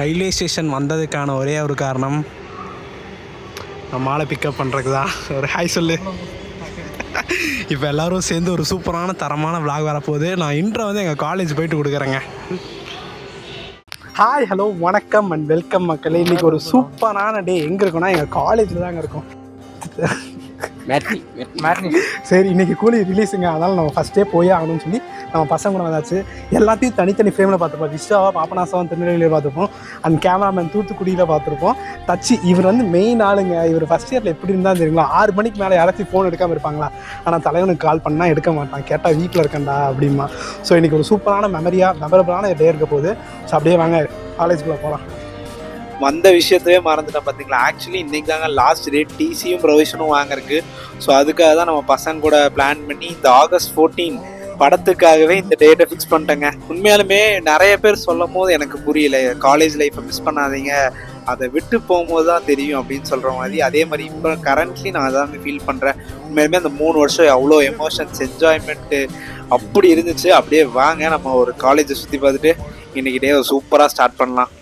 Railway station வந்ததுக்கான ஒரே ஒரு காரணம் நம்மளால பிக்கப் பண்ணுறதுக்கு தான். ஒரு ஹாய் சொல்லு. இப்போ எல்லோரும் சேர்ந்து ஒரு சூப்பரான தரமான விளாக் வரப்போகுது. நான் இன்ட்ரோ வந்து எங்கள் காலேஜ் போயிட்டு கொடுக்குறேங்க. ஹாய், ஹலோ, வணக்கம் அண்ட் வெல்கம் மக்களே. இன்றைக்கி ஒரு சூப்பரான டே. எங்கே இருக்கோன்னா எங்கள் காலேஜில் தாங்க இருக்கோம். சரி, இன்றைக்கி கூலி ரிலீஸுங்க, அதனால் நம்ம ஃபஸ்ட்டே போயே ஆகணும்னு சொல்லி நம்ம பசங்க கூட வந்தாச்சு. எல்லாத்தையும் தனித்தனி ஃப்ரேமில் பார்த்துருப்போம். விஸ்வாவை, பாபநாசம், திருநெல்வேலியில் பார்த்துருப்போம். அண்ட் கேமராமேன் தூத்துக்குடியில் பார்த்துருப்போம். தச்சு இவர் வந்து மெயின் ஆளுங்க. இவர் ஃபஸ்ட் இயரில் எப்படி இருந்தால் தெரியுங்களா, 6 மணிக்கு மேலே யாராச்சும் ஃபோன் எடுக்காமல் இருப்பாங்களா? ஆனால் தலைவனுக்கு கால் பண்ணால் எடுக்க மாட்டான். கேட்டால் வீட்டில் இருக்கேன்டா அப்படிமா. ஸோ இன்றைக்கி ஒரு சூப்பரான மெமரபிளான டே இருக்க போகுது. ஸோ அப்படியே வாங்க காலேஜுக்குள்ளே போகலாம். வந்த விஷயத்தவே மறந்துட்டேன் பார்த்தீங்களா. ஆக்சுவலி இன்றைக்கி தாங்க லாஸ்ட் டேட் டிசியும் ப்ரொவிஷனும் வாங்கிருக்கு. ஸோ அதுக்காக தான் நம்ம பசங்க கூட பிளான் பண்ணி இந்த ஆகஸ்ட் 14 படத்துக்காகவே இந்த டேட்டை ஃபிக்ஸ் பண்ணிட்டேங்க. உண்மையாலுமே நிறைய பேர் சொல்லும் போது எனக்கு புரியல, காலேஜ் லைஃப்பை மிஸ் பண்ணாதீங்க, அதை விட்டு போகும்போது தான் தெரியும் அப்படின்னு சொல்கிற மாதிரி. அதே மாதிரி இப்போ கரண்ட்லி நான் அதான் ஃபீல் பண்ணுறேன். உண்மையிலுமே அந்த 3 வருஷம் அவ்வளோ எமோஷன்ஸ், என்ஜாய்மெண்ட்டு அப்படி இருந்துச்சு. அப்படியே வாங்க நம்ம ஒரு காலேஜை சுற்றி பார்த்துட்டு இன்றைக்கி டே சூப்பராக ஸ்டார்ட் பண்ணலாம்.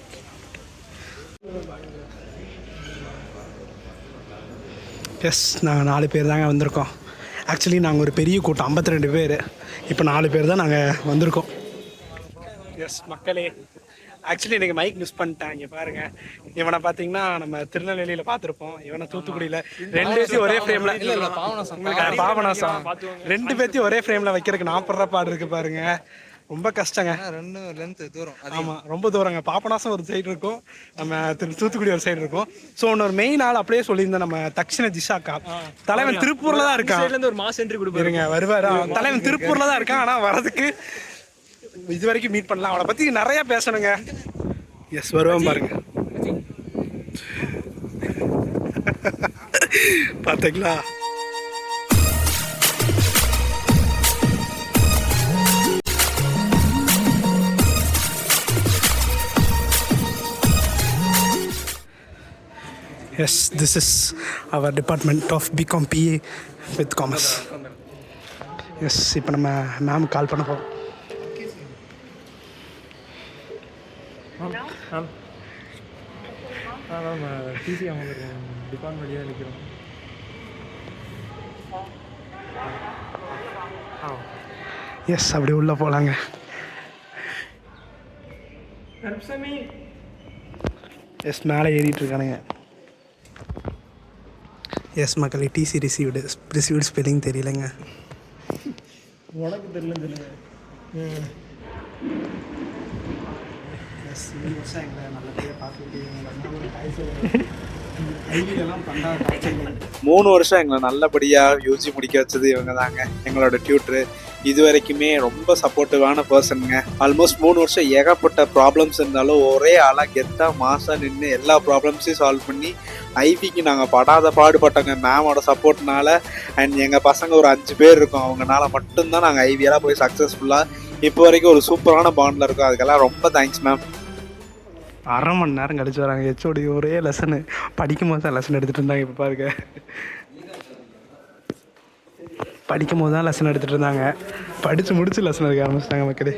எஸ், நாங்கள் 4 பேர் தாங்க வந்திருக்கோம். ஆக்சுவலி நாங்கள் ஒரு பெரிய கூட்டம், 52 பேர். இப்போ 4 பேர் தான் நாங்கள் வந்திருக்கோம். எஸ் மக்களே, ஆக்சுவலி எனக்கு மைக் மிஸ் பண்ணிட்டேன். இங்கே பாருங்கள், இவனை பார்த்தீங்கன்னா நம்ம திருநெல்வேலியில் பார்த்துருப்போம், இவனை தூத்துக்குடியில். 2 பேர்த்தையும் ஒரே ஃப்ரேமில், பாபநாசம் 2 பேர்த்தையும் ஒரே ஃப்ரேமில் வைக்கிறதுக்கு 40 ரூபா பாடு இருக்குது பாருங்கள். ரொம்ப கஷ்டங்க. 2 லென்த்து தூரம். ஆமாம், ரொம்ப தூரங்க. பாபநாசம் ஒரு சைடு இருக்கும், நம்ம தூத்துக்குடி ஒரு சைடு இருக்கும். ஸோ ஒரு மெயின் ஆள் அப்படியே சொல்லியிருந்தேன், நம்ம தக்ஷிண திஷாக்கா. தலைவன் திருப்பூரில் தான் இருக்கான். ஒரு மாஸ் என்ட்ரி கொடுப்பாருங்க, வருவார். தலைவன் திருப்பூரில் தான் இருக்கான், ஆனால் வரதுக்கு இது வரைக்கும் மீட் பண்ணலாம். அவளை பற்றி நிறையா பேசணுங்க. எஸ், வருவான் பாருங்க. பார்த்தீங்களா? Yes, this is our department of BCom PA with Commerce. Yes, இப்போ நம்ம மேம் கால் பண்ண போகிறோம். டிசி வாங்கிருக்கோம், டிபார்ட்மெண்ட் வழியாக நிற்கிறோம். எஸ், அப்படி உள்ளே போகலாங்க. எஸ், மேலே ஏறிட்டு இருக்கானுங்க. எஸ் மக்களே, டிசி ரிசீவ்டு ஸ்பெல்லிங் தெரியலைங்க. உனக்கு தெரியலன்னு சொல்லுங்க. எஸ், 3 வருஷம் எங்களை நல்லபடியாக பார்த்துட்டு 3 வருஷம் எங்களை நல்லபடியாக யூஜி முடிக்க வச்சது இவங்க தாங்க, எங்களோட டியூட்ரு. இது வரைக்குமே ரொம்ப சப்போர்ட்டிவான பர்சனுங்க. ஆல்மோஸ்ட் 3 வருஷம் ஏகப்பட்ட ப்ராப்ளம்ஸ் இருந்தாலும் ஒரே ஆளாக கெத்தாக மாசாக நின்று எல்லா ப்ராப்ளம்ஸையும் சால்வ் பண்ணி ஐபிக்கு நாங்கள் படாத பாடுபட்டோங்க மேமோட சப்போர்ட்னால. அண்ட் எங்கள் பசங்க ஒரு 5 பேர் இருக்கோம், அவங்கனால மட்டும்தான் நாங்கள் ஐபியெல்லாம் போய் சக்ஸஸ்ஃபுல்லாக இப்போ வரைக்கும் ஒரு சூப்பரான பாண்டில் இருக்கோம். அதுக்கெல்லாம் ரொம்ப தேங்க்ஸ் மேம். 1/2 மணி நேரம் கழிச்சு வராங்க. ஹெச்ஓடி ஒரே லெசனு படிக்கும் போது தான் லெசன் எடுத்துகிட்டு இருந்தாங்க. இப்போ பாருங்க, படிக்கும் போது தான் லெசன் எடுத்துகிட்டு இருந்தாங்க, படித்து முடிச்சு லெசன் எடுக்க ஆரம்பிச்சிட்டாங்க மக்களே.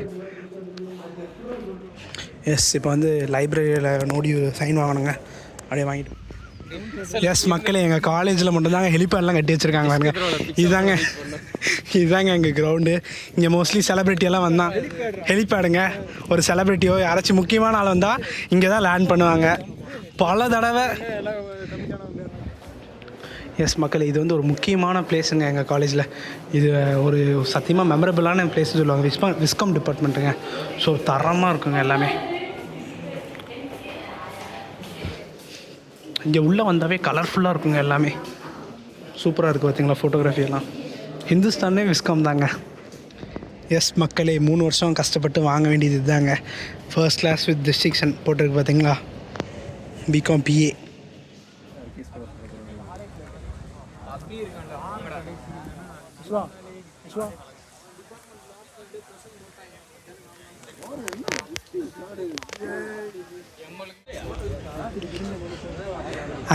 எஸ், இப்போ வந்து லைப்ரரியில் நோடி சைன் வாங்கணுங்க, அப்படியே வாங்கிட்டு. எஸ் மக்களே, எங்கள் காலேஜில் மட்டும்தாங்க ஹெலிபேட்லாம் கட்டி வச்சுருக்காங்க பாருங்க. இதுதாங்க எங்கள் கிரவுண்டு. இங்கே மோஸ்ட்லி செலிப்ரிட்டியெல்லாம் வந்தால் ஹெலிபேடுங்க. ஒரு செலிப்ரிட்டியோ யாராச்சும் முக்கியமான ஆள் வந்தால் இங்கே தான் லேண்ட் பண்ணுவாங்க பல தடவை. எஸ் மக்களே, இது வந்து ஒரு முக்கியமான பிளேஸுங்க எங்கள் காலேஜில். இது ஒரு சத்தியமாக மெமரபிளான பிளேஸ்ன்னு சொல்லுவாங்க. விஸ்காம் டிபார்ட்மெண்ட்டுங்க. ஸோ தரமாக இருக்குங்க எல்லாமே. இங்கே உள்ளே வந்தாவே கலர்ஃபுல்லாக இருக்குங்க எல்லாமே. சூப்பராக இருக்குது பார்த்தீங்களா ஃபோட்டோகிராஃபியெல்லாம். ஹிந்துஸ்தானே விஸ்காம் தாங்க. எஸ் மக்களே, 3 வருஷம் கஷ்டப்பட்டு வாங்க வேண்டியது இதுதாங்க. ஃபர்ஸ்ட் கிளாஸ் வித் டிஸ்டிங்ஷன் போட்டிருக்கு பார்த்தீங்களா, பிகாம் பிஏ.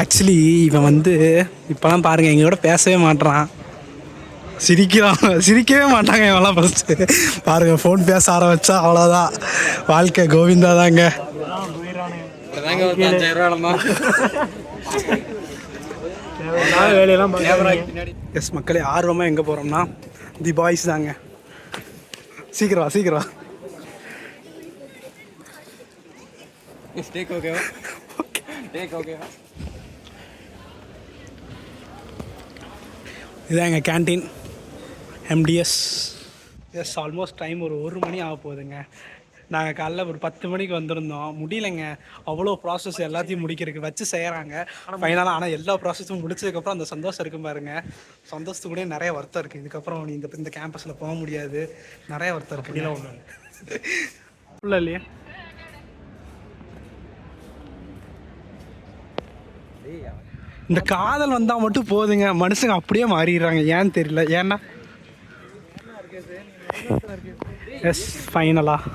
ஆக்சுவலி இவன் வந்து இப்போலாம் பாருங்கள் எங்களோட பேசவே மாட்டான், சிரிக்கவே மாட்டாங்க இவெல்லாம். ஃபஸ்ட்டு பாருங்கள், ஃபோன் பேச ஆரம்பித்தா அவ்வளோதான், வாழ்க்கை கோவிந்தா தாங்க. வேலையெல்லாம் எஸ் மக்களே, ஆர்வமாக எங்கே போகிறோம்னா தி பாய்ஸ் தாங்க. சீக்கிரம் வா, சீக்கிரம் வா. இதான் எங்கள் canteen MDS. Yes, almost time ஒரு மணி ஆக போகுதுங்க. நாங்கள் காலைல ஒரு 10 மணிக்கு வந்திருந்தோம். முடியலைங்க, அவ்வளோ ப்ராசஸ் எல்லாத்தையும் முடிக்கிறதுக்கு வச்சு செய்கிறாங்க ஃபைனலாக. ஆனால் எல்லா ப்ராசஸும் முடிச்சதுக்கப்புறம் அந்த சந்தோஷம் இருக்கும் பாருங்க. சந்தோஷத்துக்கு கூட நிறைய வருத்தம் இருக்குது. இதுக்கப்புறம் நீ இந்த கேம்பஸில் போக முடியாது, நிறைய வருத்தம் இருக்குது. ஒன்றும் இல்லையா? இந்த காதல் வந்தால் மட்டும் போதுங்க, மனுஷங்க அப்படியே மாறிடுறாங்க. ஏன்னு தெரியல. ஏன்னா எஸ், ஃபைனலாக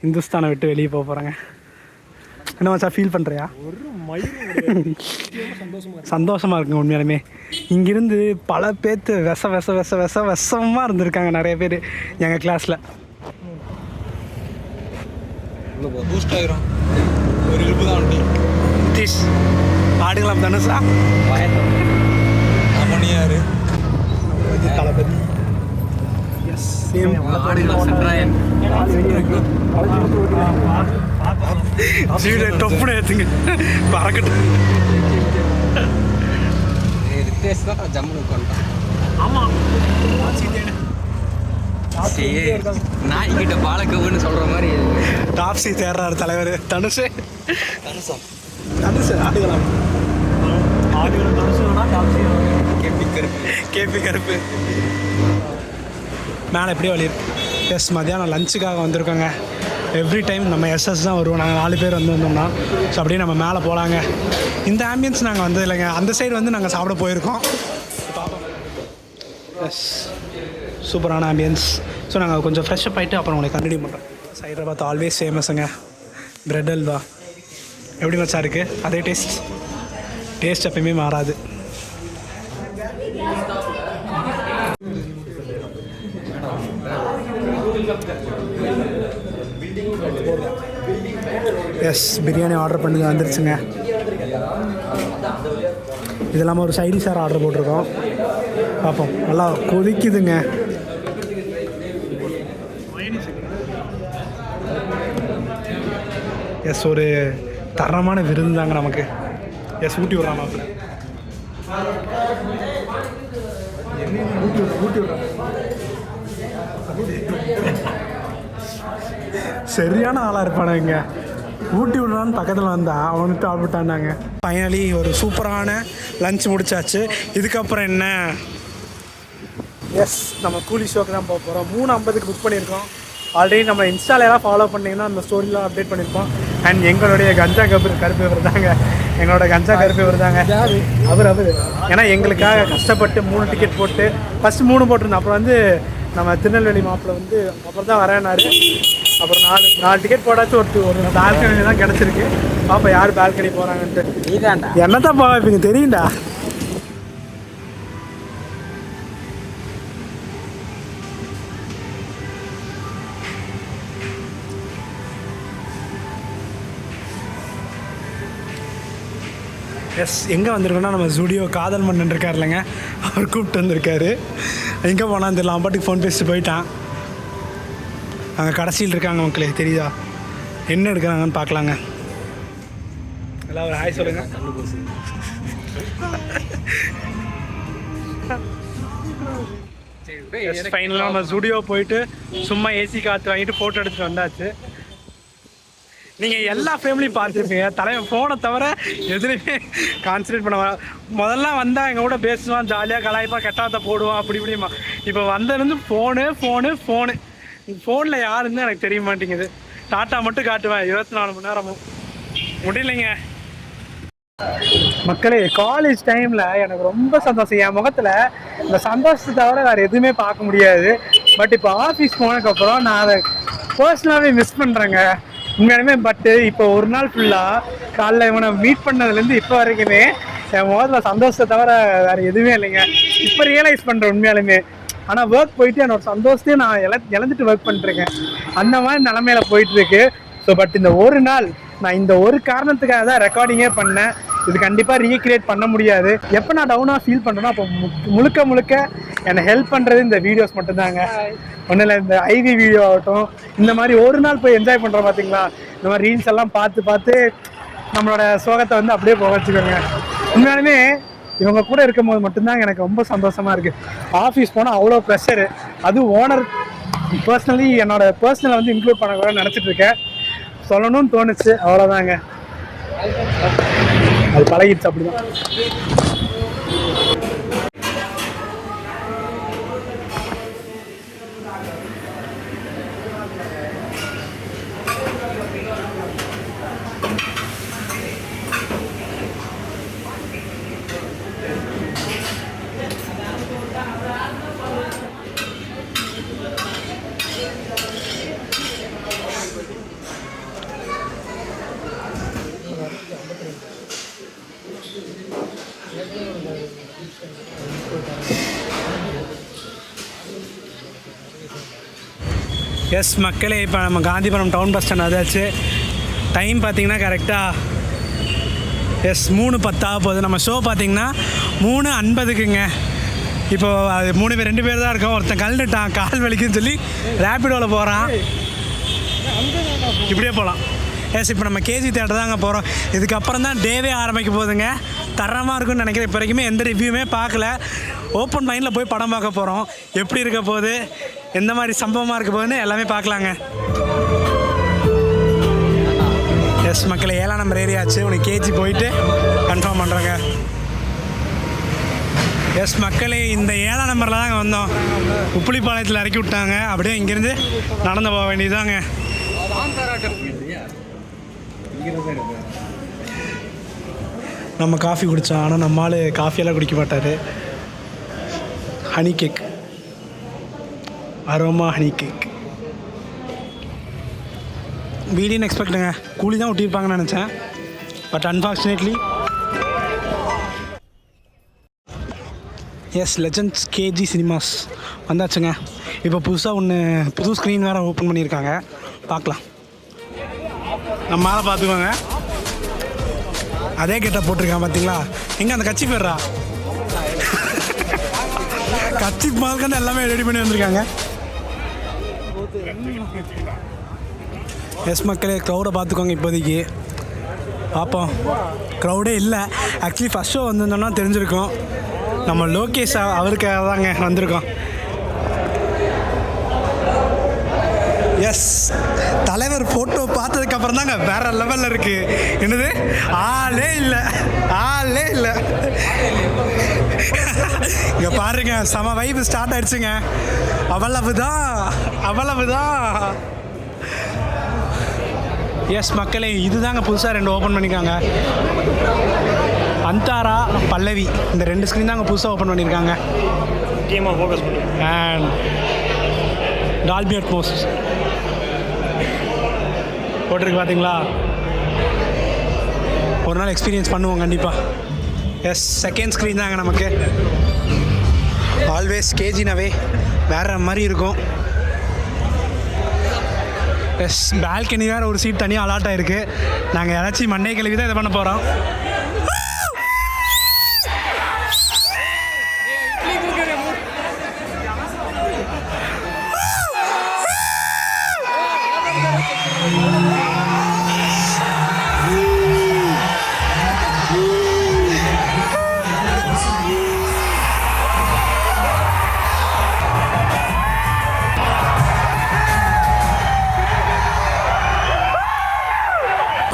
இந்துஸ்தானை விட்டு வெளியே போக போகிறாங்க. என்ன மச்சா ஃபீல் பண்ணுறியா? சந்தோஷமாக இருக்குங்க உண்மையாலுமே. இங்கிருந்து பல பேர்த்து விஷமாக இருந்திருக்காங்க நிறைய பேர் எங்கள் கிளாஸில். ஒரு இழுப்பு தான் நிதிஷ் ஆடுங்களாம். தனுஷா அமணியாரு தளபதி. எஸ், சேம் டொப்புன்னு ஏற்றுங்க பறக்கட்டும். ஆமாம், நாய்கிட்ட பாலக்கவுன்னு சொல்கிற மாதிரி டாப்ஸி தேடுறாரு தலைவர் தனுஷ். தனுஷ் ஆடுகலாம். கேபி கருப்பு மேலே எப்படியே வழி இருக்கு. எஸ், மதியானம் லஞ்சுக்காக வந்திருக்கோங்க. எவ்ரி டைம் நம்ம SS தான் வருவோம். நாங்கள் 4 பேர் வந்தோம்னா. ஸோ அப்படியே நம்ம மேலே போகலாங்க. இந்த ஆம்பியன்ஸ் நாங்கள் வந்தது இல்லைங்க. அந்த சைடு வந்து நாங்கள் சாப்பிட போயிருக்கோம். எஸ், சூப்பரான ஆம்பியன்ஸ். ஸோ நாங்கள் கொஞ்சம் ஃப்ரெஷ்ஷப் ஆகிட்டு அப்புறம் உங்களை கண்டினியூ பண்ணுறோம். ஹைதராபாத் ஆல்வேஸ் ஃபேமஸுங்க. பிரெட் அல்வா எப்படி மச்சா இருக்குது? அதே டேஸ்ட் எப்பயுமே மாறாது. எஸ், பிரியாணி ஆர்டர் பண்ணி வந்துருச்சுங்க. இது இல்லாமல் ஒரு சைடி சார் ஆர்டர் போட்டிருக்கோம். பார்ப்போம். நல்லா கொதிக்குதுங்க. எஸ், ஒரு தரமான விருந்து தாங்க நமக்கு. எஸ், ஊட்டி விட்றான் மாப்பிள்ள. ஊட்டி விட்றான். சரியான ஆளாக இருப்பானுங்க. ஊட்டி விட்றான்னு பக்கத்தில் வந்தால் அவனுக்கு சாப்பிட்டாண்டாங்க. ஃபைனலி ஒரு சூப்பரான லஞ்ச் முடிச்சாச்சு. இதுக்கப்புறம் என்ன? எஸ், நம்ம கூலி ஷோக்கு தான் போக போகிறோம். 3:50க்கு புக் பண்ணியிருக்கோம். ஆல்ரெடி நம்ம இன்ஸ்டாலெல்லாம் ஃபாலோ பண்ணிங்கன்னா அந்த ஸ்டோரிலாம் அப்டேட் பண்ணியிருக்கோம். அண்ட் எங்களுடைய கஞ்சா கருப்பு இவர் தாங்க. எங்களோட கஞ்சா கருப்பு இவர் தாங்க. அவர் ஏன்னா எங்களுக்காக கஷ்டப்பட்டு 3 டிக்கெட் போட்டு ஃபஸ்ட்டு 3 போட்டிருந்தோம். அப்புறம் வந்து நம்ம திருநெல்வேலி மாப்பிள்ள வந்து அப்புறம் தான் வரேன்னாரு. அப்புறம் 4 டிக்கெட் போட்டாச்சும் ஒரு பால்கனி தான் கிடச்சிருக்கு. பாப்பா யார் பால்கனி போகிறாங்கன்ட்டு. என்னத்தான் போக வைப்பீங்க தெரியும்டா. எஸ், எங்கே வந்திருக்கோன்னா நம்ம ஸ்டுடியோ காதல் மன்னன் இருக்கார் இல்லைங்க, அவர் கூப்பிட்டு வந்திருக்காரு. எங்கே போனான்னு தெரியல, அவன் பாட்டுக்கு ஃபோன் பேசிட்டு போயிட்டான். அங்கே கடைசியில் இருக்காங்க மக்களே, தெரியுதா? என்ன எடுக்கிறாங்கன்னு பார்க்கலாங்க. எல்லாம் ஒரு ஹாய் சொல்லுங்க. ஃபைனலாக நம்ம ஸ்டுடியோ போயிட்டு சும்மா AC காற்று வாங்கிட்டு ஃபோட்டோ எடுத்துட்டு வந்தாச்சு. நீங்கள் எல்லா ஃபேமிலியும் பார்த்துருப்பீங்க. தலைவன் ஃபோனை தவிர எதுலேயுமே கான்சன்ட்ரேட் பண்ண முதல்ல வந்தால் எங்கள் கூட பேசுவான், ஜாலியாக கலாய்ப்பான், கெட்டாத்த போடுவான், அப்படி இப்படிமா. இப்போ வந்ததுலேருந்து ஃபோனு ஃபோனில் யாருன்னு எனக்கு தெரிய மாட்டேங்குது. டாட்டா மட்டும் காட்டுவேன் 24 மணி நேரமும். முடியலைங்க மக்களே. காலேஜ் டைமில் எனக்கு ரொம்ப சந்தோஷம். என் முகத்தில் இந்த சந்தோஷத்தை தவிர வேறு எதுவுமே பார்க்க முடியாது. பட் இப்போ ஆஃபீஸ் போனதுக்கப்புறம் நான் அதை பர்சனலாகவே மிஸ் பண்ணுறேங்க உண்மையாலுமே. பட்டு இப்போ ஒரு நாள் ஃபுல்லாக காலைல இவனை மீட் பண்ணதுலேருந்து இப்போ வரைக்குமே என் முகத்தில் சந்தோஷத்தை தவிர வேறு எதுவுமே இல்லைங்க. இப்போ ரியலைஸ் பண்ணுறேன் உண்மையாலுமே. ஆனால் ஒர்க் போயிட்டு என்னோட சந்தோஷத்தையும் நான் இழந்துட்டு ஒர்க் பண்ணிட்டுருக்கேன். அந்த மாதிரி நிலமையில போயிட்டுருக்கு. ஸோ பட் இந்த ஒரு நாள் நான் இந்த ஒரு காரணத்துக்காக தான் ரெக்கார்டிங்கே பண்ணேன். இது கண்டிப்பாக ரீக்ரியேட் பண்ண முடியாது. எப்போ நான் டவுனாக ஃபீல் பண்ணுறேன்னா அப்போ முழுக்க முழுக்க என்னை ஹெல்ப் பண்ணுறது இந்த வீடியோஸ் மட்டும்தாங்க. ஒன்றும் இல்லை, இந்த ஐவி வீடியோ ஆகட்டும், இந்த மாதிரி ஒரு நாள் போய் என்ஜாய் பண்ணுறோம் பார்த்தீங்களா, இந்த மாதிரி ரீல்ஸ் எல்லாம் பார்த்து பார்த்து நம்மளோட சோகத்தை வந்து அப்படியே போக வச்சுக்கோங்க. உண்மையாலுமே இவங்க கூட இருக்கும்போது மட்டும்தான் எனக்கு ரொம்ப சந்தோஷமாக இருக்குது. ஆஃபீஸ் போனால் அவ்வளோ ப்ரெஷரு, அதுவும் ஓனர் பர்சனலி என்னோட பர்சனலை வந்து இன்க்ளூட் பண்ண கூட நினச்சிட்டு இருக்கேன். சொல்லணும்னு தோணுச்சு, அவ்வளோதாங்க. அது பழகிடுச்சு அப்படிதான். எஸ் மக்களே, இப்போ நம்ம காந்திபுரம் டவுன் பஸ் ஸ்டாண்ட் வந்தாச்சு. டைம் பார்த்தீங்கன்னா கரெக்டாக 3:10 போகுது. நம்ம ஷோ பார்த்தீங்கன்னா 3:50க்குங்க. இப்போது அது 2 பேர் தான் இருக்கோம். ஒருத்தன் கலந்துட்டான், கால் வலிக்குன்னு சொல்லி ரேப்பிடோவில் போகிறான். இப்படியே போகலாம். எஸ், இப்போ நம்ம கேஜி தேட்டர் தாங்க போகிறோம். இதுக்கப்புறம் தான் டேவே ஆரம்பிக்க போகுதுங்க. தரமாக இருக்குன்னு நினைக்கிறேன். இப்போ வரைக்குமே எந்த ரிவ்யூமே பார்க்கல. ஓப்பன் மைண்டில் போய் படம் பார்க்க போகிறோம். எப்படி இருக்க போகுது, எந்த மாதிரி சம்பவமாக இருக்க போகுதுன்னு எல்லாமே பார்க்கலாங்க. எஸ் மக்களே, 7ஆம் நம்பர் ஏரியாச்சு. உனக்கு கேஜி போயிட்டு கன்ஃபார்ம் பண்ணுறேங்க. எஸ் மக்களே, இந்த 7ஆம் நம்பரில் தாங்க வந்தோம். உப்புளிப்பாளையத்தில் இறக்கி விட்டாங்க. அப்படியே இங்கேருந்து நடந்து போக வேண்டியதுதாங்க. நம்ம காஃபி குடித்தோம், ஆனால் நம்ம ஆள் காஃபியெல்லாம் குடிக்க மாட்டார். Honey cake, aroma honey cake. வீடியோன்னு எக்ஸ்பெக்டுங்க, கூலி தான் ஒட்டியிருப்பாங்கன்னு நினச்சேன். But unfortunately yes, legends KG cinemas வந்தாச்சுங்க. இப்போ புதுசாக புது ஸ்க்ரீன் வேறு ஓப்பன் பண்ணியிருக்காங்க. பார்க்கலாம். நம்ம மேலே பார்த்துக்கோங்க, அதே கேட்டால் போட்டிருக்கான் பார்த்தீங்களா. எங்கே அந்த கட்சி பேர்றா, கட்சி மால்கன்னு எல்லாமே ரெடி பண்ணி வந்திருக்காங்க. எஸ் மக்களே, க்ரௌடை பார்த்துக்கோங்க. இப்போதைக்கு பார்ப்போம். க்ரௌடே இல்லை. ஆக்சுவலி ஃபஸ்ட் ஷோ வந்திருந்தோம்னா தெரிஞ்சிருக்கோம். நம்ம லோகேஷ் அவருக்காக தாங்க வந்திருக்கோம். எஸ், தலைவர் ஃபோட்டோ பார்த்ததுக்கப்புறம் தாங்க வேறு லெவலில் இருக்குது. என்னது, ஆளே இல்லை. இங்கே பாருங்க, செம வைப்பு ஸ்டார்ட் ஆயிடுச்சுங்க. அவ்வளவுதான். எஸ் மக்களே, இதுதாங்க புதுசாக 2 ஓப்பன் பண்ணியிருக்காங்க. அந்தாரா, பல்லவி, இந்த 2 ஸ்க்ரீன் தாங்க புதுசாக ஓப்பன் பண்ணியிருக்காங்க. முக்கியமாக ஃபோக்கஸ் பண்ணி அண்ட் டால்பி அட்மோஸ் போட்டிருக்கு பார்த்தீங்களா. ஒரு நாள் எக்ஸ்பீரியன்ஸ் பண்ணுவோம் கண்டிப்பாக. எஸ், செகண்ட் ஸ்க்ரீன் தாங்க நமக்கு. ஆல்வேஸ் கேஜினாவே வேறு மாதிரி இருக்கும். எஸ், பால்கனி வேறு ஒரு சீட் தனியாக அலாட் ஆகிருக்கு. நாங்கள் யாராச்சும் மண்ணை கழுவி தான் இதை பண்ண போகிறோம்.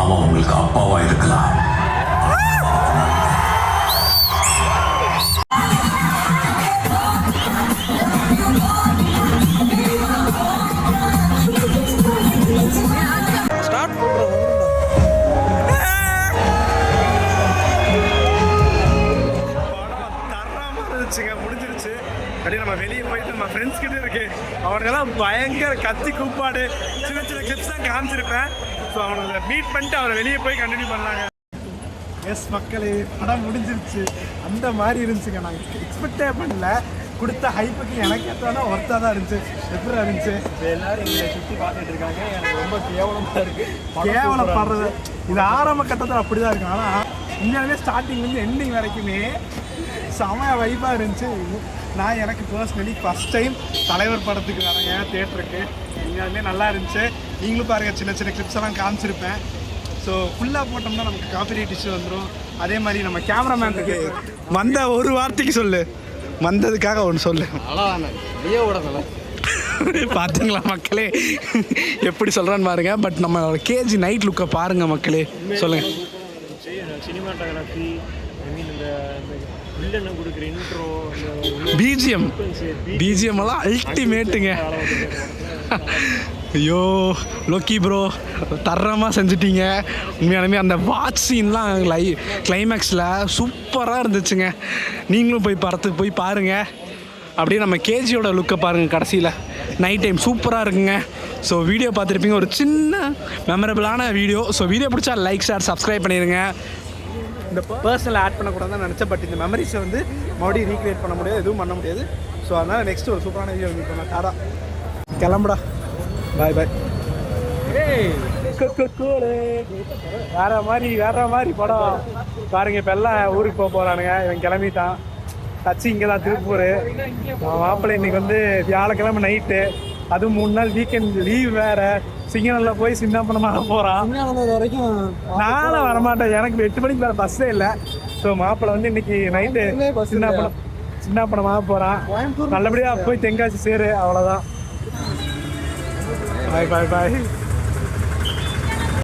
அவன் உங்களுக்கு அப்பாவா இருக்கலாம். முடிஞ்சிருச்சு. அப்படி நம்ம வெளியே போயிட்டு நம்ம ஃப்ரெண்ட்ஸ் கிட்டே இருக்கு, அவனுங்கெல்லாம் பயங்கர கத்தி கூப்பாடு, சின்ன கிளிப்ஸ் தான் காமிச்சிருப்பேன். ஸோ அவனை மீட் பண்ணிட்டு அவரை வெளியே போய் கண்டினியூ பண்ணாங்க. எஸ் மக்களே, படம் முடிஞ்சிருச்சு. அந்த மாதிரி இருந்துச்சுங்க. நாங்கள் எக்ஸ்பெக்டே பண்ணல. கொடுத்த ஹைப்புக்கு எனக்கு ஏற்றோன்னா ஒர்த்தாக தான் இருந்துச்சு. எப்படி இருந்துச்சு? எல்லாரும் எங்களை சுற்றி பார்த்துட்டு இருக்காங்க. எனக்கு ரொம்ப கேவலமாக இருக்குது. கேவலப்படுறது இது ஆரம்ப கட்டத்தில் அப்படி தான் இருக்கும். ஆனால் உண்மையாலுமே ஸ்டார்டிங்லேருந்து எண்டிங் வரைக்குமே செமையா வைப்பாக இருந்துச்சு. நான் எனக்கு பர்சனலி ஃபஸ்ட் டைம் தலைவர் படத்துக்கு வரேங்க தேட்டருக்கு. உண்மையாலுமே நல்லா இருந்துச்சு. நீங்களும் பாருங்கள், சின்ன சின்ன கிளிப்ஸ் எல்லாம் காமிச்சிருப்பேன். ஸோ ஃபுல்லாக போட்டோம்னா நமக்கு காப்பிரைட் இஷ்யூ வந்துடும். அதே மாதிரி நம்ம கேமராமேனுக்கு வந்த ஒரு வார்த்தைக்கு சொல்லு, வந்ததுக்காக ஒன்று சொல்லு. பார்த்தீங்களா மக்களே எப்படி சொல்கிறான்னு பாருங்க. பட் நம்ம கேஜி நைட் லுக்கை பாருங்கள் மக்களே, சொல்லுங்கள். சினிமாட்டோகிராஃபி, ஐ மீன் இந்த வில்லனை கொடுக்குற இன்ட்ரோ, பிஜிஎம் எல்லாம் அல்டிமேட்டுங்க. ஐயோ லோக்கி ப்ரோ தரமாக செஞ்சிட்டீங்க. உண்மையாலுமே அந்த வாட்ச் சீன்லாம் கிளைமேக்ஸில் சூப்பராக இருந்துச்சுங்க. நீங்களும் போய் படத்துக்கு போய் பாருங்கள். அப்படியே நம்ம கேஜியோட லுக்கை பாருங்கள் கடைசியில். நைட் டைம் சூப்பராக இருக்குங்க. ஸோ வீடியோ பார்த்துருப்பீங்க, ஒரு சின்ன மெமரபிளான வீடியோ. ஸோ வீடியோ பிடிச்சா லைக், ஷேர், சப்ஸ்கிரைப் பண்ணிடுங்க. இந்த பர்சனல் ஆட் பண்ணக்கூடாதுன்னு நினச்சேன். பட் இந்த மெமரிஸை வந்து மறுபடியும் ரீக்ரியேட் பண்ண முடியாது, எதுவும் பண்ண முடியாது. ஸோ அதனால் நெக்ஸ்ட் ஒரு சூப்பரான வீடியோ மீட் பண்ணலாம். டாடா, கிளம்புடா, பாய் பாய். வேற மாதிரி படம் பாருங்க. இப்போ எல்லாம் ஊருக்கு போகிறானுங்க. இவன் கிளம்பிட்டான். கட்சி இங்கே தான், திருப்பூர். மாப்பிள்ளை இன்னைக்கு வந்து வியாழக்கிழமை நைட்டு, அதுவும் 3 நாள் வீக்கெண்ட் லீவ் வேறு. சிங்கனூரில் போய் சின்னப்பணமாக போகிறான். வரைக்கும் நானும் வரமாட்டேன், எனக்கு 8 மணிக்கு வேறு பஸ்ஸே இல்லை. ஸோ மாப்பிள்ளை வந்து இன்னைக்கு நைட்டு சின்னப்பணமாக போகிறான். நல்லபடியாக போய் தென்காசி சேரு, அவ்வளோதான். பாய் பாய் பாய்.